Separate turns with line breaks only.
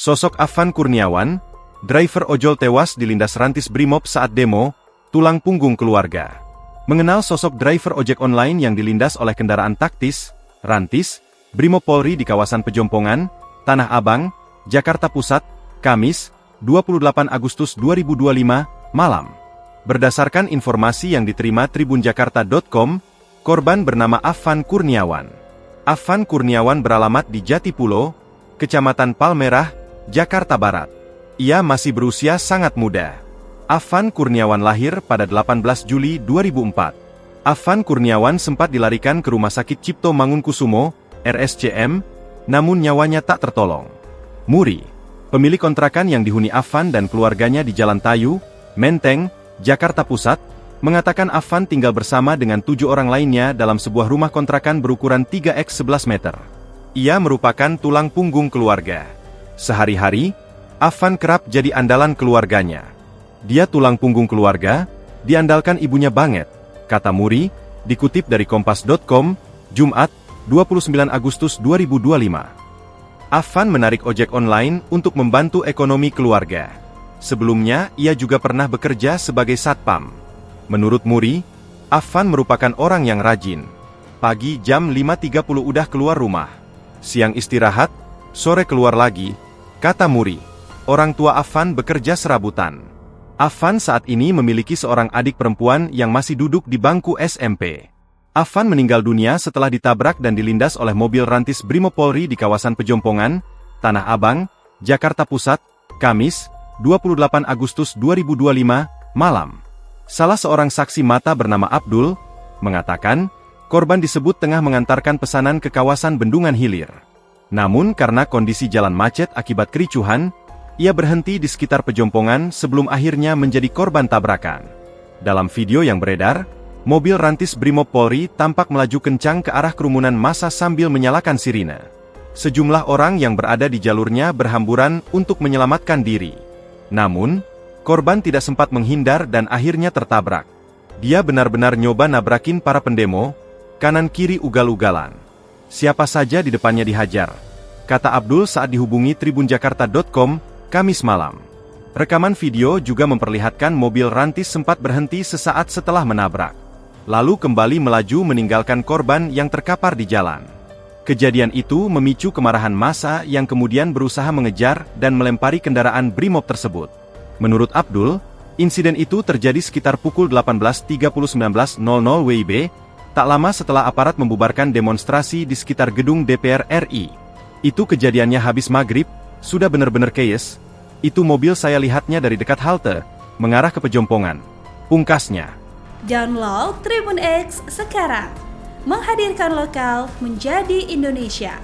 Sosok Afan Kurniawan, driver ojol tewas dilindas rantis Brimob saat demo, tulang punggung keluarga. Mengenal sosok driver ojek online yang dilindas oleh kendaraan taktis, rantis, Brimob Polri di kawasan Pejompongan, Tanah Abang, Jakarta Pusat, Kamis, 28 Agustus 2025, malam. Berdasarkan informasi yang diterima tribunjakarta.com, korban bernama Afan Kurniawan. Afan Kurniawan beralamat di Jatipulo, Kecamatan Palmerah, Jakarta Barat. Ia masih berusia sangat muda. Afan Kurniawan lahir pada 18 Juli 2004. Afan Kurniawan sempat dilarikan ke Rumah Sakit Cipto Mangunkusumo, RSCM, namun nyawanya tak tertolong. Muri, pemilik kontrakan yang dihuni Afan dan keluarganya di Jalan Tayu, Menteng, Jakarta Pusat, mengatakan Afan tinggal bersama dengan 7 orang lainnya dalam sebuah rumah kontrakan berukuran 3x11 meter. Ia merupakan tulang punggung keluarga. Sehari-hari, Afan kerap jadi andalan keluarganya. Dia tulang punggung keluarga, diandalkan ibunya banget, kata Muri, dikutip dari Kompas.com, Jumat, 29 Agustus 2025. Afan menarik ojek online untuk membantu ekonomi keluarga. Sebelumnya, ia juga pernah bekerja sebagai satpam. Menurut Muri, Afan merupakan orang yang rajin. Pagi jam 5.30 udah keluar rumah. Siang istirahat, sore keluar lagi, kata Muri. Orang tua Afan bekerja serabutan. Afan saat ini memiliki seorang adik perempuan yang masih duduk di bangku SMP. Afan meninggal dunia setelah ditabrak dan dilindas oleh mobil rantis Brimob Polri di kawasan Pejompongan, Tanah Abang, Jakarta Pusat, Kamis, 28 Agustus 2025, malam. Salah seorang saksi mata bernama Abdul, mengatakan, korban disebut tengah mengantarkan pesanan ke kawasan Bendungan Hilir. Namun karena kondisi jalan macet akibat kericuhan, ia berhenti di sekitar Pejompongan sebelum akhirnya menjadi korban tabrakan. Dalam video yang beredar, mobil rantis Brimob Polri tampak melaju kencang ke arah kerumunan massa sambil menyalakan sirine. Sejumlah orang yang berada di jalurnya berhamburan untuk menyelamatkan diri. Namun, korban tidak sempat menghindar dan akhirnya tertabrak. Dia benar-benar nyoba nabrakin para pendemo, kanan-kiri ugal-ugalan. Siapa saja di depannya dihajar, kata Abdul saat dihubungi tribunjakarta.com, Kamis malam. Rekaman video juga memperlihatkan mobil rantis sempat berhenti sesaat setelah menabrak, lalu kembali melaju meninggalkan korban yang terkapar di jalan. Kejadian itu memicu kemarahan massa yang kemudian berusaha mengejar dan melempari kendaraan Brimob tersebut. Menurut Abdul, insiden itu terjadi sekitar pukul 18.30-19.00 WIB, tak lama setelah aparat membubarkan demonstrasi di sekitar gedung DPR RI. Itu kejadiannya habis maghrib, sudah benar-benar chaos. Itu mobil saya lihatnya dari dekat halte, mengarah ke Pejompongan, pungkasnya.
Download Tribun X sekarang, menghadirkan lokal menjadi Indonesia.